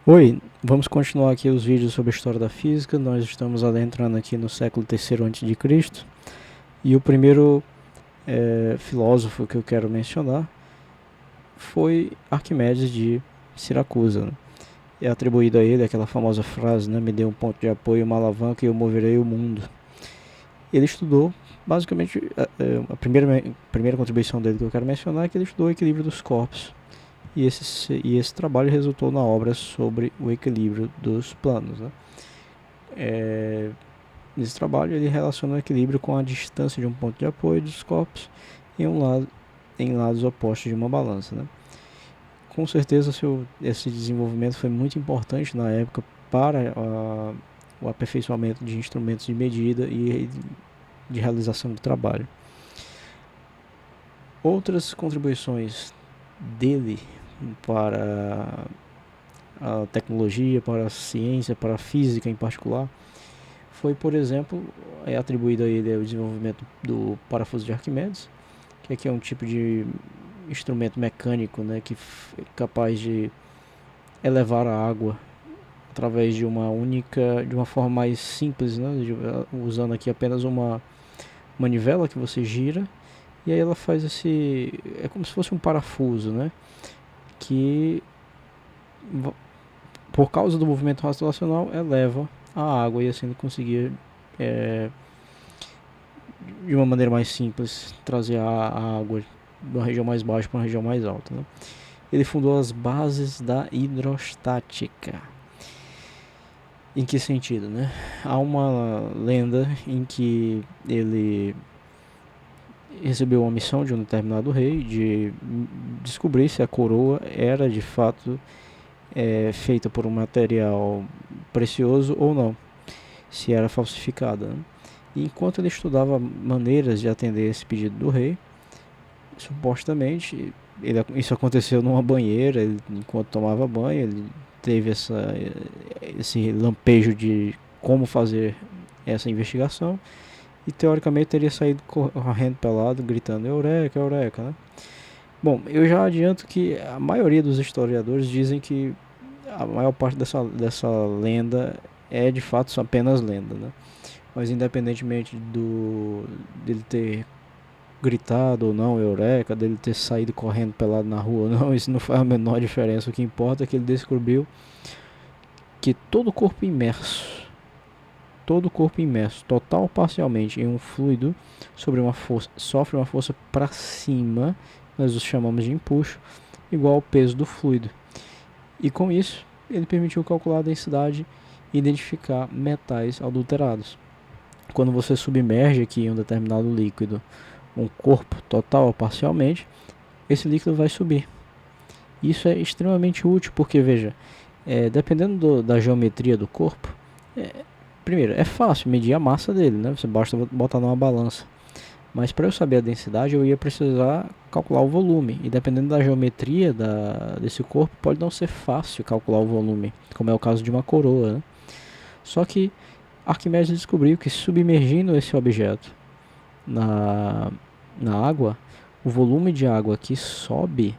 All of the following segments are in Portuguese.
Oi, vamos continuar aqui os vídeos sobre a história da física. Nós estamos adentrando aqui no século III a.C. E o primeiro filósofo que eu quero mencionar foi Arquimedes de Siracusa, né? É atribuído a ele aquela famosa frase, né? Me dê um ponto de apoio, uma alavanca e eu moverei o mundo. Ele estudou, basicamente, a primeira contribuição dele que eu quero mencionar é que ele estudou o equilíbrio dos corpos. E esse trabalho resultou na obra sobre o equilíbrio dos planos, né? É, Nesse trabalho, ele relaciona o equilíbrio com a distância de um ponto de apoio dos corpos em lados opostos de uma balança, né? Com certeza, esse desenvolvimento foi muito importante na época para o aperfeiçoamento de instrumentos de medida e de realização do trabalho. Outras contribuições dele para a tecnologia, para a ciência, para a física em particular, foi, por exemplo, atribuído a ele o desenvolvimento do parafuso de Arquimedes, que aqui é um tipo de instrumento mecânico, né, que é capaz de elevar a água através de uma forma mais simples, né, usando aqui apenas uma manivela que você gira, e aí ela faz é como se fosse um parafuso, né, que por causa do movimento rotacional eleva a água, e assim ele conseguia é, de uma maneira mais simples trazer a água de uma região mais baixa para uma região mais alta, né? Ele fundou as bases da hidrostática. Em que sentido, né? Há uma lenda em que ele recebeu uma missão de um determinado rei de descobrir se a coroa era de fato feita por um material precioso ou não, se era falsificada, né? E enquanto ele estudava maneiras de atender esse pedido do rei, supostamente isso aconteceu numa banheira, enquanto tomava banho, ele teve esse lampejo de como fazer essa investigação e teoricamente teria saído correndo pelado, gritando eureka, eureka, né? Bom, eu já adianto que a maioria dos historiadores dizem que a maior parte dessa lenda é de fato apenas lenda, né? Mas independentemente dele ter gritado ou não, eureka, dele ter saído correndo pelado na rua ou não, isso não faz a menor diferença. O que importa é que ele descobriu que todo corpo imerso, total ou parcialmente, em um fluido sofre uma força para cima, nós os chamamos de empuxo, igual ao peso do fluido. E com isso, ele permitiu calcular a densidade e identificar metais adulterados. Quando você submerge aqui em um determinado líquido, um corpo total ou parcialmente, esse líquido vai subir. Isso é extremamente útil porque, veja, dependendo da geometria do corpo, primeiro, é fácil medir a massa dele, né? Você basta botar numa balança. Mas para eu saber a densidade, eu ia precisar calcular o volume. E dependendo da geometria desse corpo, pode não ser fácil calcular o volume, como é o caso de uma coroa, né? Só que Arquimedes descobriu que submergindo esse objeto na, na água, o volume de água que sobe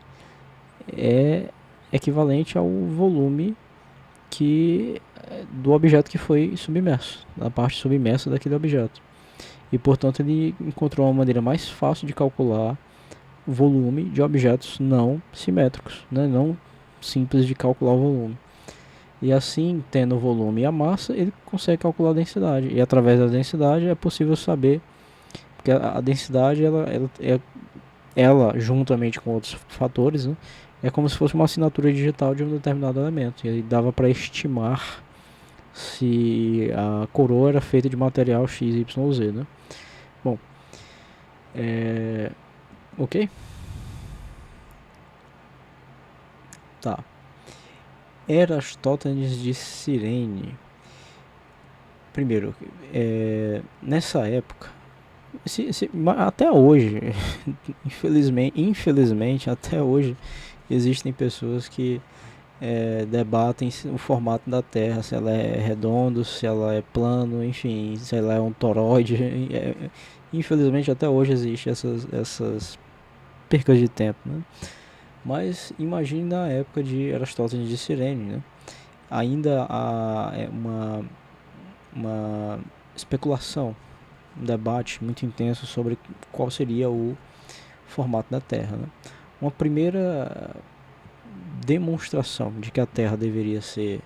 é equivalente ao volume do objeto que foi submerso, da parte submersa daquele objeto. E portanto ele encontrou uma maneira mais fácil de calcular o volume de objetos não simétricos, né? Não simples de calcular o volume. E assim, tendo o volume e a massa, ele consegue calcular a densidade. E através da densidade é possível saber, porque a densidade ela juntamente com outros fatores, né, é como se fosse uma assinatura digital de um determinado elemento. E aí dava para estimar se a coroa era feita de material X, Y ou Z, né? Bom, ok? Tá. Erastótenes de Cirene. Primeiro, nessa época, até hoje, infelizmente, até hoje, existem pessoas que debatem o formato da Terra, se ela é redonda, se ela é plano, enfim, se ela é um toroide. Infelizmente até hoje existem essas percas de tempo, né? Mas imagine na época de Aristóteles de Cirene, né? ainda há uma especulação, um debate muito intenso sobre qual seria o formato da Terra, né? Uma primeira demonstração de que a Terra deveria ser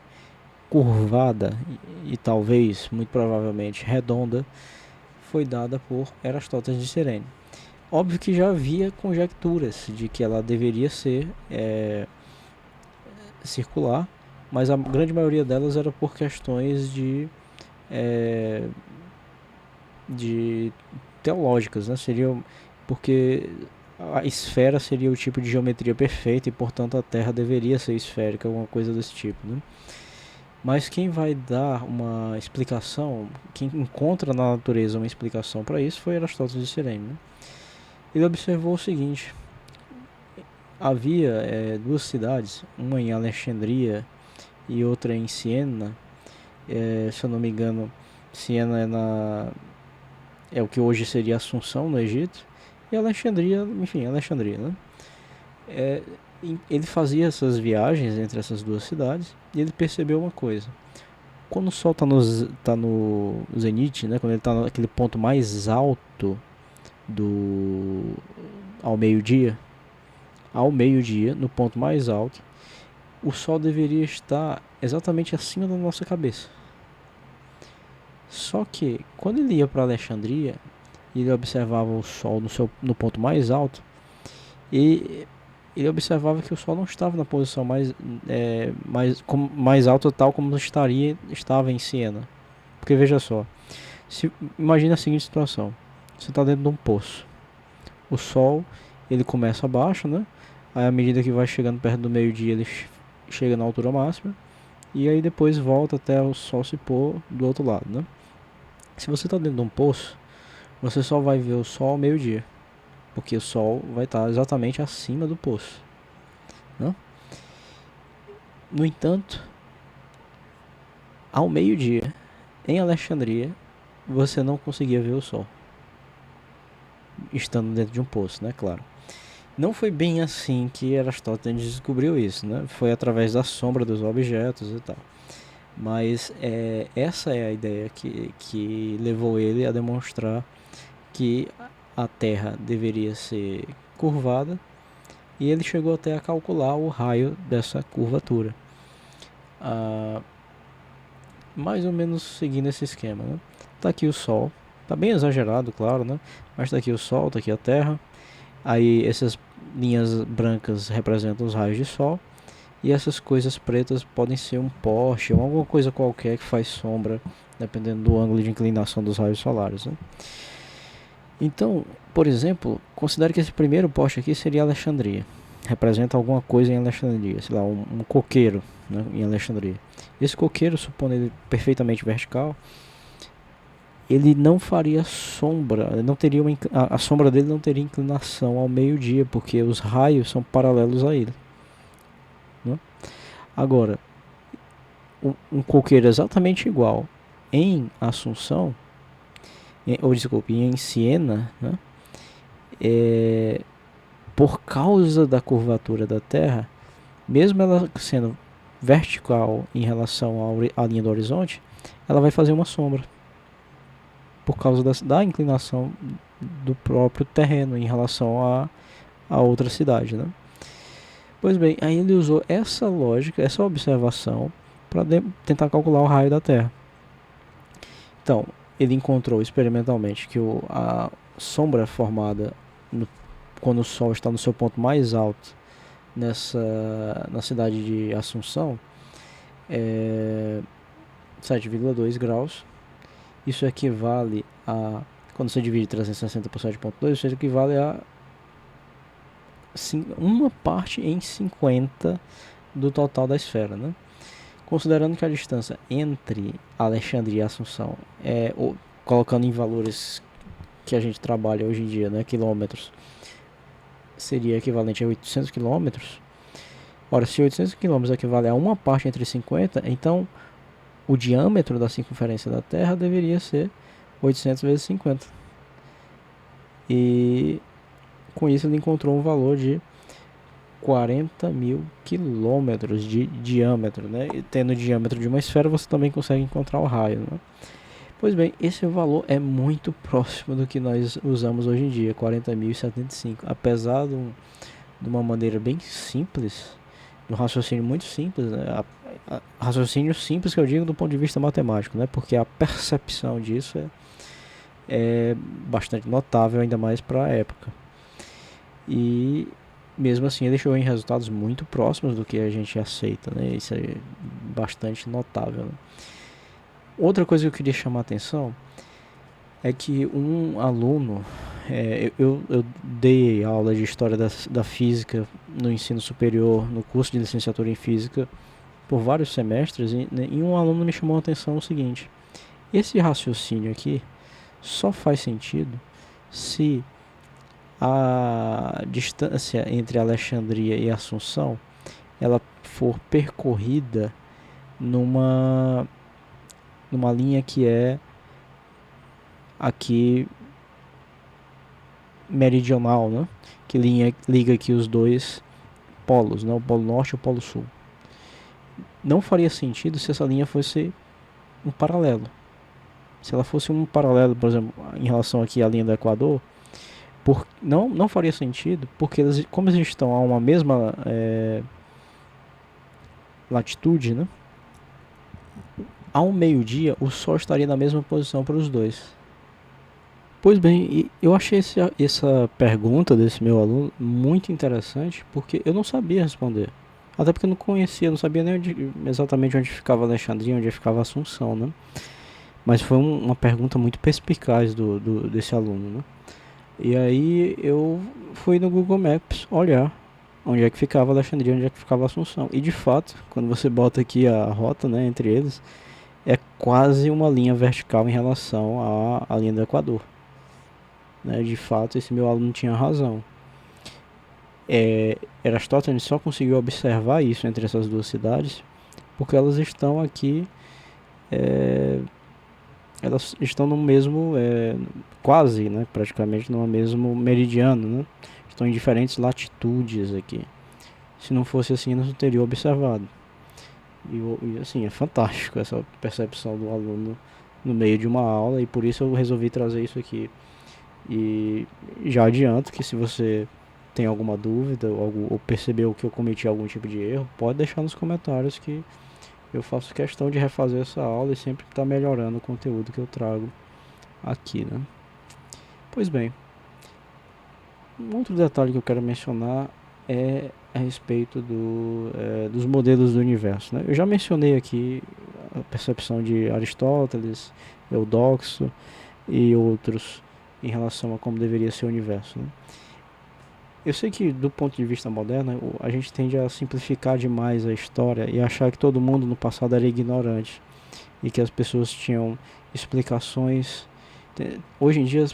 curvada e talvez, muito provavelmente, redonda, foi dada por Eratóstenes de Cirene. Óbvio que já havia conjecturas de que ela deveria ser circular, mas a grande maioria delas era por questões de teológicas, né? Seria porque a esfera seria o tipo de geometria perfeita e, portanto, a Terra deveria ser esférica, alguma coisa desse tipo, né? Mas quem vai dar uma explicação, quem encontra na natureza uma explicação para isso foi Eratóstenes de Cirene, né? Ele observou o seguinte: havia duas cidades, uma em Alexandria e outra em Siena. Se eu não me engano, Siena é o que hoje seria Assunção, no Egito, e Alexandria, enfim, Alexandria, né? Ele fazia essas viagens entre essas duas cidades e ele percebeu uma coisa: quando o Sol tá no zenite, né, quando ele está naquele ponto mais alto ao meio-dia, no ponto mais alto, o Sol deveria estar exatamente acima da nossa cabeça. Só que quando ele ia para Alexandria e ele observava o Sol no ponto mais alto, e ele observava que o Sol não estava na posição mais alta, tal como estava em Siena. Porque veja só, imagina a seguinte situação: você está dentro de um poço, o Sol ele começa abaixo, né? Aí à medida que vai chegando perto do meio-dia ele chega na altura máxima, e aí depois volta até o Sol se pôr do outro lado, né? Se você está dentro de um poço, você só vai ver o Sol ao meio-dia, porque o Sol vai estar exatamente acima do poço, né? No entanto, ao meio-dia, em Alexandria, você não conseguia ver o Sol, estando dentro de um poço, né? Claro. Não foi bem assim que Eratóstenes descobriu isso, né? Foi através da sombra dos objetos e tal. Mas essa é a ideia que levou ele a demonstrar que a Terra deveria ser curvada, e ele chegou até a calcular o raio dessa curvatura, mais ou menos seguindo esse esquema, né? Tá aqui o Sol, tá bem exagerado, claro, né? Mas tá aqui o Sol, tá aqui a Terra, aí essas linhas brancas representam os raios de Sol, e essas coisas pretas podem ser um poste ou alguma coisa qualquer que faz sombra, dependendo do ângulo de inclinação dos raios solares, né? Então, por exemplo, considere que esse primeiro poste aqui seria Alexandria. Representa alguma coisa em Alexandria, sei lá, um coqueiro, né, em Alexandria. Esse coqueiro, supondo ele perfeitamente vertical, ele não faria sombra, não teria a sombra dele não teria inclinação ao meio-dia, porque os raios são paralelos a ele, né? Agora, um coqueiro exatamente igual em Assunção, em Siena, né? Por causa da curvatura da Terra, mesmo ela sendo vertical em relação à linha do horizonte, ela vai fazer uma sombra, por causa da inclinação do próprio terreno em relação a outra cidade, né? Pois bem, aí ele usou essa lógica, essa observação, para tentar calcular o raio da Terra. Então, ele encontrou experimentalmente que a sombra formada quando o Sol está no seu ponto mais alto na cidade de Assunção é 7,2 graus. Isso equivale a, quando você divide 360 por 7,2, isso equivale a uma parte em 50 do total da esfera, né? Considerando que a distância entre Alexandria e Assunção colocando em valores que a gente trabalha hoje em dia, né, quilômetros, seria equivalente a 800 quilômetros. Ora, se 800 quilômetros equivale a uma parte entre 50, então o diâmetro da circunferência da Terra deveria ser 800 vezes 50. E com isso ele encontrou um valor de 40 mil quilômetros de diâmetro, né? E tendo o diâmetro de uma esfera, você também consegue encontrar o raio, né? Pois bem, esse valor é muito próximo do que nós usamos hoje em dia, 40.075. Apesar de uma maneira bem simples, de um raciocínio muito simples, né? Raciocínio simples que eu digo do ponto de vista matemático, né? Porque a percepção disso é bastante notável, ainda mais para a época. E mesmo assim ele chegou em resultados muito próximos do que a gente aceita, né? Isso é bastante notável, né? Outra coisa que eu queria chamar a atenção é que um aluno, eu dei aula de História da Física no ensino superior, no curso de licenciatura em Física, por vários semestres, e um aluno me chamou a atenção o seguinte: esse raciocínio aqui só faz sentido se a distância entre Alexandria e Assunção ela for percorrida numa linha que é aqui meridional, né? Que liga aqui os dois polos, né? O polo norte e o polo sul. Não faria sentido se essa linha fosse um paralelo. Se ela fosse um paralelo, por exemplo, em relação aqui à linha do Equador, não faria sentido, porque como eles estão a uma mesma latitude, né? Ao meio-dia, o Sol estaria na mesma posição para os dois. Pois bem, eu achei essa pergunta desse meu aluno muito interessante, porque eu não sabia responder. Até porque eu não conhecia, não sabia nem exatamente onde ficava Alexandria, onde ficava Assunção, né? Mas foi uma pergunta muito perspicaz desse aluno, né? E aí eu fui no Google Maps olhar onde é que ficava Alexandria, onde é que ficava Assunção. E de fato, quando você bota aqui a rota, né, entre eles, é quase uma linha vertical em relação à linha do Equador. Né? De fato, esse meu aluno tinha razão. Aristóteles só conseguiu observar isso entre essas duas cidades porque elas estão aqui, elas estão no mesmo, quase, né, praticamente no mesmo meridiano, né? Estão em diferentes latitudes aqui. Se não fosse assim, nós não teria observado. E assim, é fantástico essa percepção do aluno no meio de uma aula, e por isso eu resolvi trazer isso aqui. E já adianto que se você tem alguma dúvida ou percebeu que eu cometi algum tipo de erro, pode deixar nos comentários que eu faço questão de refazer essa aula e sempre estar melhorando o conteúdo que eu trago aqui, né? Pois bem, um outro detalhe que eu quero mencionar é a respeito dos modelos do universo, né? Eu já mencionei aqui a percepção de Aristóteles, Eudoxo e outros em relação a como deveria ser o universo, né? Eu sei que do ponto de vista moderno a gente tende a simplificar demais a história e achar que todo mundo no passado era ignorante e que as pessoas tinham explicações. Hoje em dia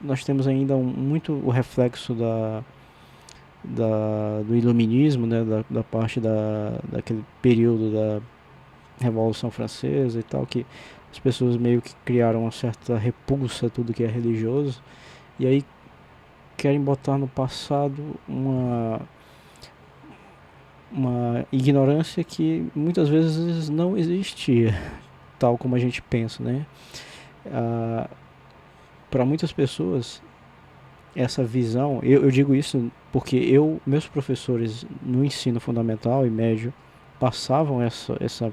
nós temos ainda muito o reflexo do iluminismo, né, da parte daquele período da Revolução Francesa e tal, que as pessoas meio que criaram uma certa repulsa a tudo que é religioso, e aí querem botar no passado uma ignorância que muitas vezes não existia, tal como a gente pensa, né? Para muitas pessoas, essa visão, eu digo isso porque meus professores no ensino fundamental e médio passavam essa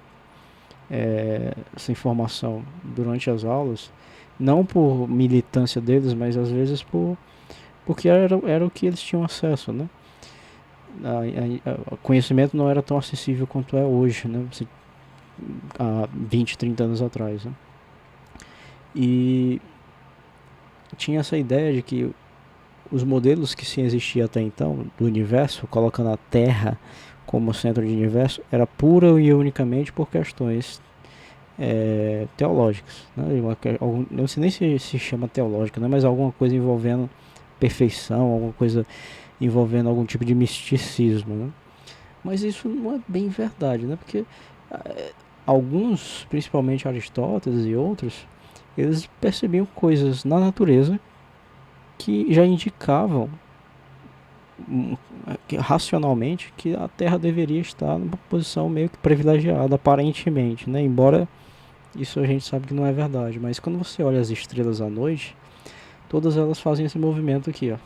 informação durante as aulas, não por militância deles, mas às vezes porque era o que eles tinham acesso, né? O conhecimento não era tão acessível quanto é hoje, né? Há 20, 30 anos atrás, né? E tinha essa ideia de que os modelos que se existia até então do universo, colocando a Terra como centro do universo, era pura e unicamente por questões teológicas, né? Não sei nem se chama teológica, né? Mas alguma coisa envolvendo perfeição, alguma coisa envolvendo algum tipo de misticismo, né? Mas isso não é bem verdade, né? Porque alguns, principalmente Aristóteles e outros, eles percebiam coisas na natureza que já indicavam racionalmente que a Terra deveria estar numa posição meio que privilegiada, aparentemente, né? Embora isso a gente sabe que não é verdade, mas quando você olha as estrelas à noite, todas elas fazem esse movimento aqui, ó,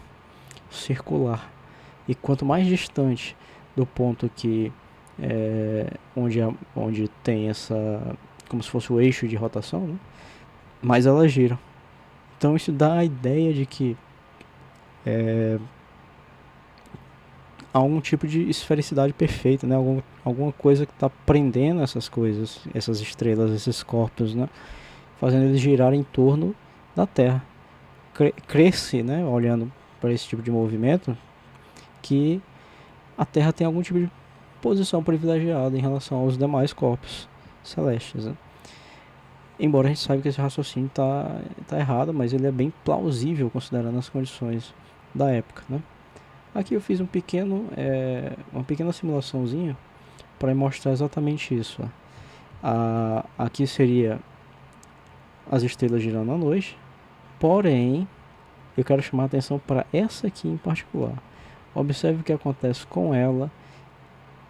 circular. E quanto mais distante do ponto que onde tem essa, como se fosse o eixo de rotação, né? Mais elas giram. Então isso dá a ideia de que há algum tipo de esfericidade perfeita, né? Alguma coisa que está prendendo essas coisas, essas estrelas, esses corpos, né? Fazendo eles girarem em torno da Terra. Cresce, né? Olhando para esse tipo de movimento, que a Terra tem algum tipo de posição privilegiada em relação aos demais corpos celestes, né? Embora a gente saiba que esse raciocínio tá errado, mas ele é bem plausível considerando as condições da época, né? Aqui eu fiz uma pequena simulaçãozinha para mostrar exatamente isso. Aqui seria as estrelas girando à noite, porém eu quero chamar a atenção para essa aqui em particular. Observe o que acontece com ela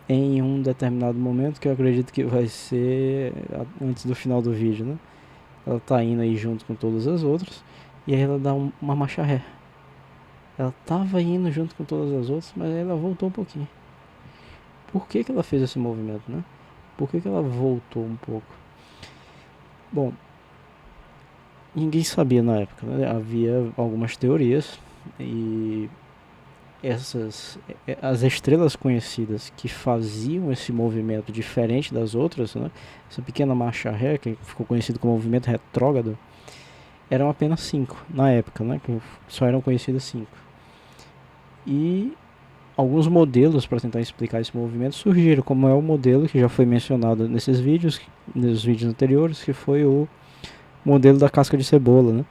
em um determinado momento, que eu acredito que vai ser antes do final do vídeo, né? Ela tá indo aí junto com todas as outras, e aí ela dá uma marcha ré. Ela tava indo junto com todas as outras, mas aí ela voltou um pouquinho. Por que ela fez esse movimento, né? Por que ela voltou um pouco? Bom, ninguém sabia na época, né? Havia algumas teorias e as estrelas conhecidas que faziam esse movimento diferente das outras, né? Essa pequena marcha ré, que ficou conhecido como movimento retrógrado, eram apenas 5 na época, né? Que só eram conhecidas 5. E alguns modelos para tentar explicar esse movimento surgiram, como é o modelo que já foi mencionado nos vídeos anteriores, que foi o modelo da casca de cebola, né?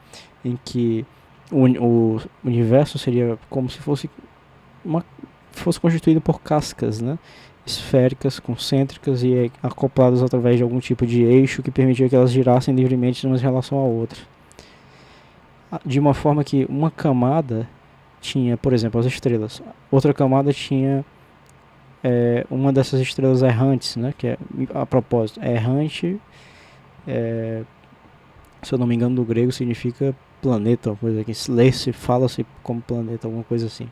Em que o universo seria como se fosse constituído por cascas, né? Esféricas, concêntricas e acopladas através de algum tipo de eixo que permitia que elas girassem livremente umas em relação à outra. De uma forma que uma camada tinha, por exemplo, as estrelas. Outra camada tinha uma dessas estrelas errantes, né? Que é, a propósito, errante, se eu não me engano, do grego significa planeta, uma coisa que lê-se, fala-se como planeta, alguma coisa assim.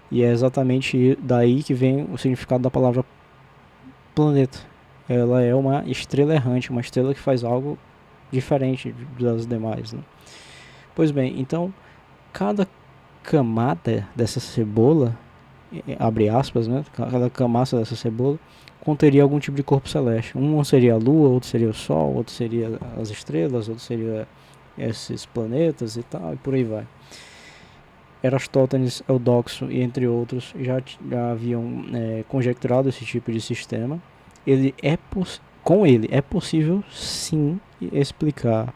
E é exatamente daí que vem o significado da palavra planeta. Ela é uma estrela errante, uma estrela que faz algo diferente das demais, né? Pois bem, então cada camada dessa cebola, abre aspas, né? Cada camada dessa cebola conteria algum tipo de corpo celeste. Um seria a Lua, outro seria o Sol, outro seria as estrelas, outro seria esses planetas e tal, e por aí vai. Eratóstenes, Eudoxo e entre outros já haviam conjecturado esse tipo de sistema. Com ele é possível sim explicar,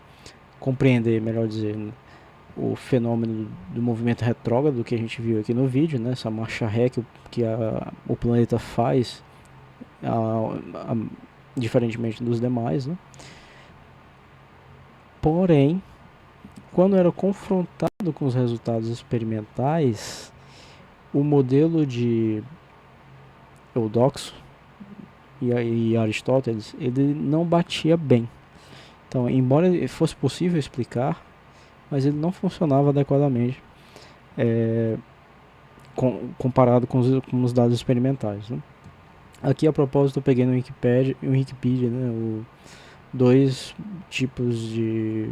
compreender, melhor dizendo, o fenômeno do movimento retrógrado que a gente viu aqui no vídeo, né? Essa marcha ré que o planeta faz, diferentemente dos demais, né? Porém, quando era confrontado com os resultados experimentais, o modelo de Eudoxo e Aristóteles, ele não batia bem. Então, embora fosse possível explicar, mas ele não funcionava adequadamente comparado com os dados experimentais, né? Aqui, a propósito, eu peguei no Wikipedia, né, dois tipos de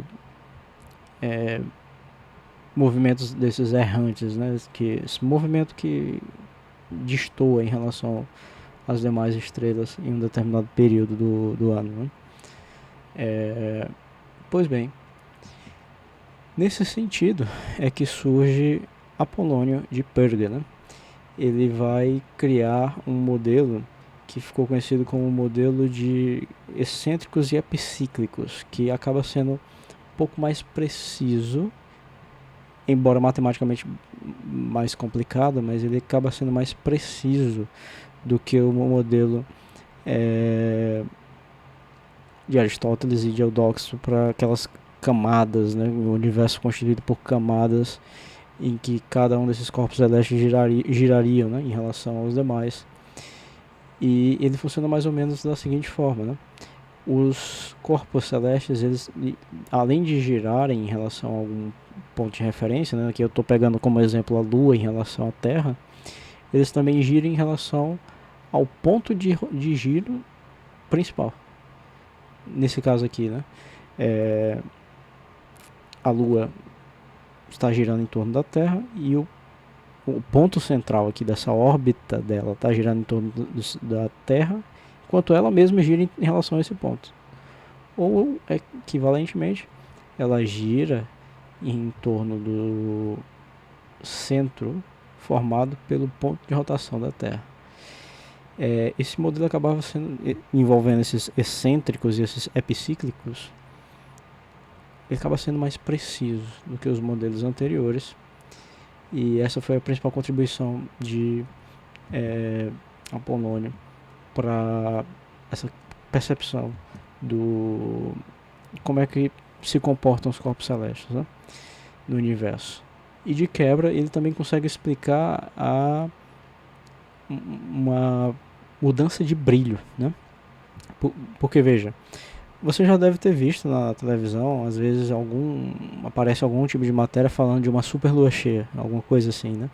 movimentos desses errantes, né? Esse movimento que destoa em relação às demais estrelas em um determinado período do ano, né? Pois bem, nesse sentido é que surge Apolônio de Pérgamo, né? Ele vai criar um modelo que ficou conhecido como o modelo de excêntricos e epicíclicos, que acaba sendo um pouco mais preciso, embora matematicamente mais complicado, mas ele acaba sendo mais preciso do que o modelo de Aristóteles e de Eudoxo para aquelas camadas, né? O universo constituído por camadas em que cada um desses corpos celestes girariam, né, em relação aos demais. E ele funciona mais ou menos da seguinte forma, né? Os corpos celestes, eles, além de girarem em relação a algum ponto de referência, né, que eu estou pegando como exemplo a Lua em relação à Terra, eles também giram em relação ao ponto de giro principal. Nesse caso aqui, né, a Lua está girando em torno da Terra e o ponto central aqui dessa órbita dela está girando em torno da Terra, enquanto ela mesma gira em relação a esse ponto. Ou, equivalentemente, ela gira em torno do centro formado pelo ponto de rotação da Terra. Esse modelo acabava envolvendo esses excêntricos e esses epicíclicos, ele acaba sendo mais preciso do que os modelos anteriores, e essa foi a principal contribuição de Apolônio para essa percepção do como é que se comportam os corpos celestes, né, no universo. E de quebra ele também consegue explicar uma mudança de brilho, né? Porque veja, você já deve ter visto na televisão, às vezes aparece algum tipo de matéria falando de uma super lua cheia, alguma coisa assim, né?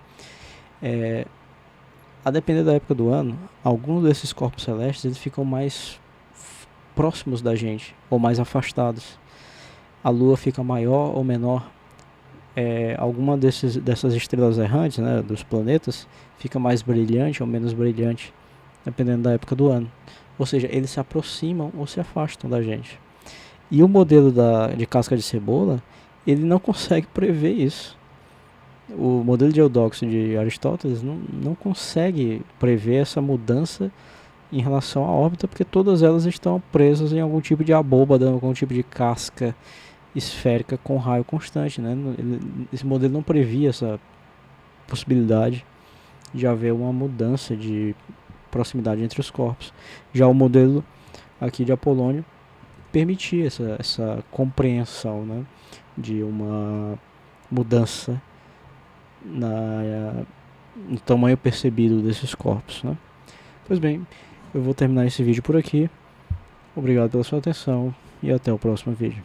A depender da época do ano, alguns desses corpos celestes eles ficam mais próximos da gente ou mais afastados. A Lua fica maior ou menor. Alguma dessas estrelas errantes, né, dos planetas, fica mais brilhante ou menos brilhante, dependendo da época do ano. Ou seja, eles se aproximam ou se afastam da gente. E o modelo de casca de cebola, ele não consegue prever isso. O modelo de Eudoxo de Aristóteles não consegue prever essa mudança em relação à órbita, porque todas elas estão presas em algum tipo de abóbada, algum tipo de casca esférica com raio constante, né? Esse modelo não previa essa possibilidade de haver uma mudança de proximidade entre os corpos. Já o modelo aqui de Apolônio permitia essa compreensão, né, de uma mudança no tamanho percebido desses corpos, né? Pois bem, eu vou terminar esse vídeo por aqui. Obrigado pela sua atenção e até o próximo vídeo.